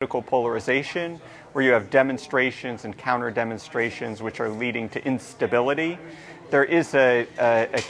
political polarization, where you have demonstrations and counter-demonstrations which are leading to instability. There is a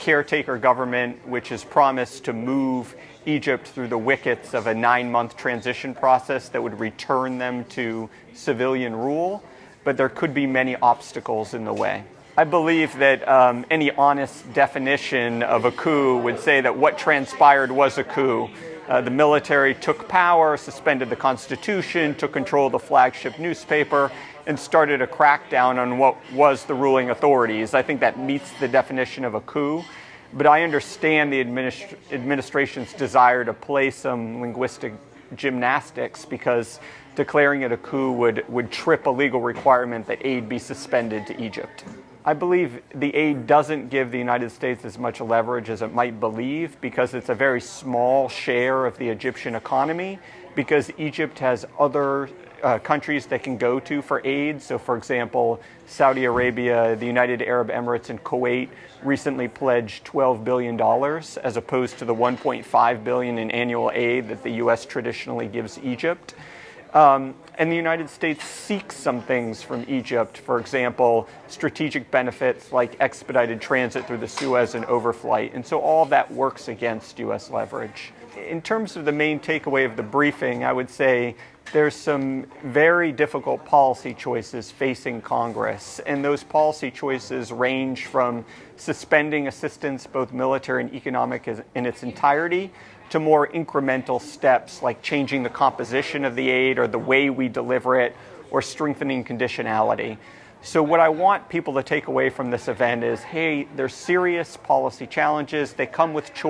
caretaker government which has promised to move Egypt through the wickets of a 9-month transition process that would return them to civilian rule, but there could be many obstacles in the way. I believe that any honest definition of a coup would say that what transpired was a coup. The military took power, suspended the Constitution, took control of the flagship newspaper, and started a crackdown on what was the ruling authorities. I think that meets the definition of a coup, but I understand the administration's desire to play some linguistic gymnastics because declaring it a coup would trip a legal requirement that aid be suspended to Egypt. I believe the aid doesn't give the United States as much leverage as it might believe because it's a very small share of the Egyptian economy, because Egypt has other countries they can go to for aid. So, for example, Saudi Arabia, the United Arab Emirates, and Kuwait recently pledged $12 billion as opposed to the $1.5 billion in annual aid that the U.S. traditionally gives Egypt. And the United States seeks some things from Egypt, for example, strategic benefits like expedited transit through the Suez and overflight. And so all of that works against U.S. leverage. In terms of the main takeaway of the briefing, I would say there's some very difficult policy choices facing Congress. And those policy choices range from suspending assistance, both military and economic, in its entirety, to more incremental steps like changing the composition of the aid or the way we deliver it, or strengthening conditionality. So what I want people to take away from this event is, hey, there's serious policy challenges. They come with choice.